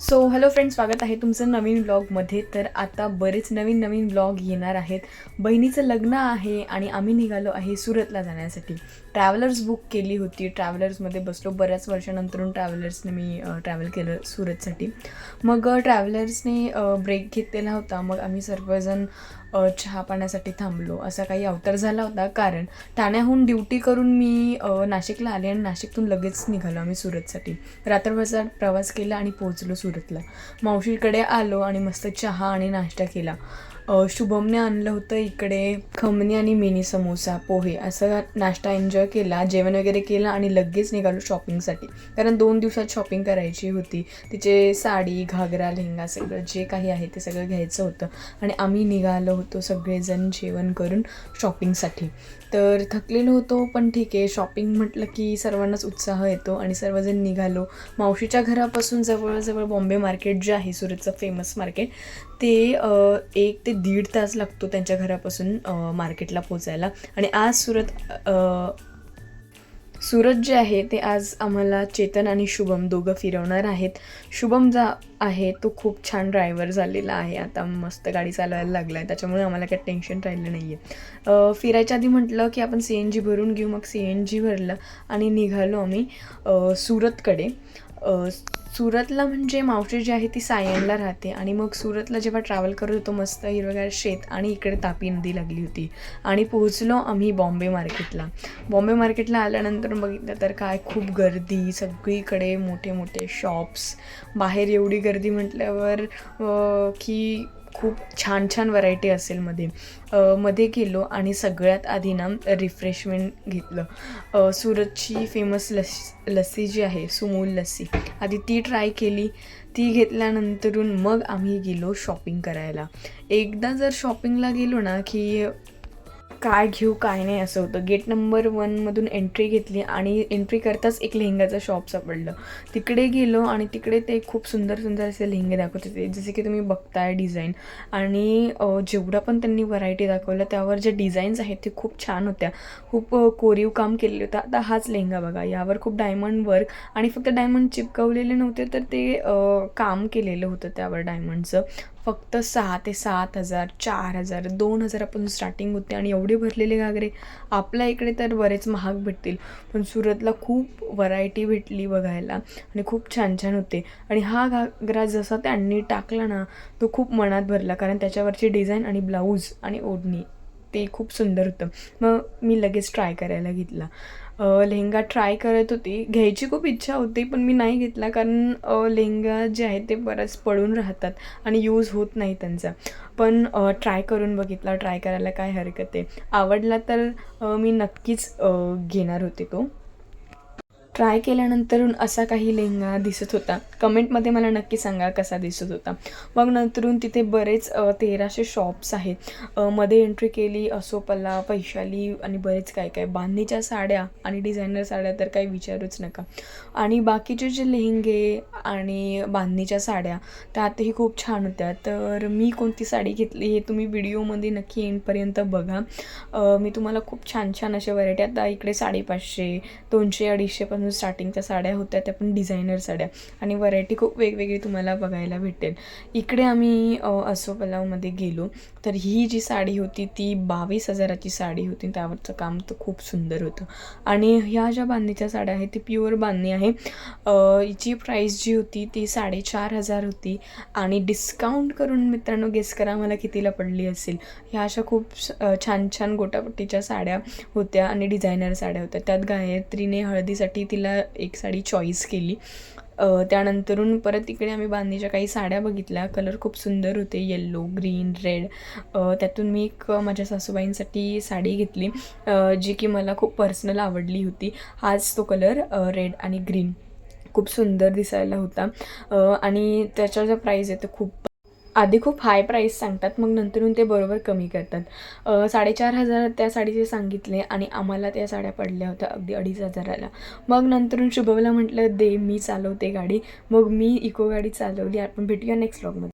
So hello friends, स्वागत आहे तुमचं नवीन ब्लॉगमध्ये. तर आता बरेच नवीन नवीन ब्लॉग येणार आहेत. बहिणीचं लग्न आहे आणि आम्ही निघालो आहे सुरतला जाण्यासाठी. ट्रॅव्हलर्स बुक केली होती. ट्रॅव्हलर्समध्ये बसलो. बऱ्याच वर्षानंतरून ट्रॅव्हलर्सने मी ट्रॅव्हल केलं सुरतसाठी. मग ट्रॅव्हलर्सने ब्रेक घेतलेला होता. मग आम्ही सर्वजण चहा पाण्यासाठी थांबलो. असा काही अवतार झाला होता, कारण ठाण्याहून ड्युटी करून मी नाशिकला आले आणि नाशिकतून लगेच निघालो आम्ही सुरतसाठी. रात्रभरचा प्रवास केला आणि पोहोचलो सुरतला. मावशीकडे आलो आणि मस्त चहा आणि नाश्ता केला. शुभमने आणलं होतं इकडे खमणी आणि मिनी समोसा, पोहे असं नाश्ता एन्जॉय केला, जेवण वगैरे केलं आणि लगेच निघालो शॉपिंगसाठी. कारण 2 दिवसात शॉपिंग करायची होती. तिचे साडी, घागरा, लेहंगा सगळं जे काही आहे ते सगळं घ्यायचं होतं आणि आम्ही निघालो होतो सगळेजण जेवण करून शॉपिंगसाठी. तर थकलेलो होतो, पण ठीक आहे, शॉपिंग म्हटलं की सर्वांनाच उत्साह येतो आणि सर्वजण निघालो. मावशीच्या घरापासून जवळजवळ बॉम्बे मार्केट जे आहे सुरतचं फेमस मार्केट, ते 1 ते 1.5 तास लागतो त्यांच्या घरापासून मार्केटला पोचायला. आणि आज सुरत जे आहे ते आज आम्हाला चेतन आणि शुभम दोघं फिरवणार आहेत. शुभम आहे तो खूप छान ड्रायव्हर झालेला आहे. आता मस्त गाडी चालवायला लागला आहे, त्याच्यामुळे आम्हाला काही टेन्शन राहिलं नाही आहे. फिरायच्या आधी म्हटलं की आपण CNG भरून घेऊ. मग CNG भरलं आणि निघालो आम्ही सुरतकडे. सुरतला म्हणजे मावशी जी आहे ती सायनला राहते आणि मग सुरतला जेव्हा ट्रॅव्हल करत होतो मस्त हिरवगार शेत आणि इकडे तापी नदी लागली होती आणि पोहोचलो आम्ही बॉम्बे मार्केटला. बॉम्बे मार्केटला आल्यानंतर बघितलं तर काय खूप गर्दी, सगळीकडे मोठे मोठे शॉप्स. बाहेर एवढी गर्दी म्हटल्यावर की खूप छान छान व्हरायटी असेल मध्ये गेलो आणि सगळ्यात आधी ना रिफ्रेशमेंट घेतलं. सुरतची फेमस लस्सी जी आहे, सुमूल लस्सी, आधी ती ट्राय केली. ती घेतल्यानंतरून मग आम्ही गेलो शॉपिंग करायला. एकदा जर शॉपिंगला गेलो ना की काय घेऊ काय नाही असं होतं. गेट नंबर 1मधून एंट्री घेतली आणि एंट्री करताच एक लेहंगाचं शॉप सापडलं. तिकडे गेलो आणि तिकडे ते खूप सुंदर सुंदर असे लेहंगे दाखवत होते, जसे की तुम्ही बघताय डिझाईन. आणि जेवढा पण त्यांनी व्हरायटी दाखवलं त्यावर जे डिझाईन्स आहेत ते खूप छान होत्या. खूप कोरीव काम केलेलं होतं. आता हाच लेहंगा बघा, यावर खूप डायमंड वर्क आणि फक्त डायमंड चिपकवलेले नव्हते, तर ते काम केलेलं होतं त्यावर डायमंडचं. फक्त 6,000 ते 7,000, 4,000, 2,000 आपण स्टार्टिंग होते. आणि एवढे भरलेले घागरे आपल्या इकडे तर बरेच महाग भेटतील, पण सुरतला खूप व्हरायटी भेटली बघायला आणि खूप छान छान होते. आणि हा घागरा जसा त्यांनी टाकला ना तो खूप मनात भरला, कारण त्याच्यावरची डिझाईन आणि ब्लाऊज आणि ओढणी ते खूप सुंदर होतं. मग मी लगेच ट्राय करायला घेतला. लेहंगा ट्राय करत होती, घ्यायची खूप इच्छा होती पण मी नाही घेतला, कारण लेहंगा जे आहे ते बरंच पडून राहतात आणि यूज होत नाही त्यांचा. पण ट्राय करून बघितला. ट्राय करायला काय हरकत आहे. आवडला तर मी नक्कीच घेणार होते तो. ट्राय केल्यानंतरून असा काही लेहंगा दिसत होता. कमेंटमध्ये मला नक्की सांगा कसा दिसत होता. मग नंतरून तिथे बरेच 1300 शॉप्स आहेत. मध्ये एंट्री केली, असोपला, वैशाली आणि बरेच काय काय. बांधणीच्या साड्या आणि डिझायनर साड्या तर काही विचारूच नका. आणि बाकीचे जे लेहंगे आणि बांधणीच्या साड्या त्यातही खूप छान होत्या. तर मी कोणती साडी घेतली हे तुम्ही व्हिडिओमध्ये नक्की एंडपर्यंत बघा. मी तुम्हाला खूप छान छान अशा व्हरायटी, आता इकडे 550, 200, 250 पासून स्टार्टिंगच्या साड्या होत्या, त्या पण डिझायनर साड्या. आणि व्हरायटी खूप वेगवेगळी तुम्हाला बघायला भेटेल. इकडे आम्ही असोपलावमध्ये गेलो, तर ही जी साडी होती ती 22,000ची साडी होती. त्यावरचं काम तर खूप सुंदर होतं. आणि ह्या ज्या बांधणीच्या साड्या आहेत ती प्युअर बांधणी आहे. हिची प्राईस जी होती ती 4,500 होती. आणि डिस्काउंट करून मित्रांनो गेस करा मला कितीला पडली असेल. ह्या अशा खूप छान छान गोटापट्टीच्या साड्या होत्या आणि डिझायनर साड्या होत्या. त्यात गायत्रीने हळदीसाठी तिला एक साडी चॉईस केली. त्यानंतरून परत इकडे आम्ही बांधणीच्या काही साड्या बघितल्या. कलर खूप सुंदर होते, येल्लो, ग्रीन, रेड. त्यातून मी एक माझ्या सासूबाईंसाठी साडी घेतली, जी की मला खूप पर्सनल आवडली होती. हाच तो कलर, रेड आणि ग्रीन, खूप सुंदर दिसायला होता. आणि त्याचा जो प्राईस आहे तो आधी खूप हाय प्राईस सांगतात, मग नंतरून ते बरोबर कमी करतात. 4,500 त्या साडीचे सांगितले आणि आम्हाला त्या साड्या पडल्या होत्या अगदी 2,500ला. मग नंतरून शुभमला म्हटलं दे, मी चालवते गाडी. मग मी इको गाडी चालवली. आपण भेटूया नेक्स्ट व्लॉगमध्ये.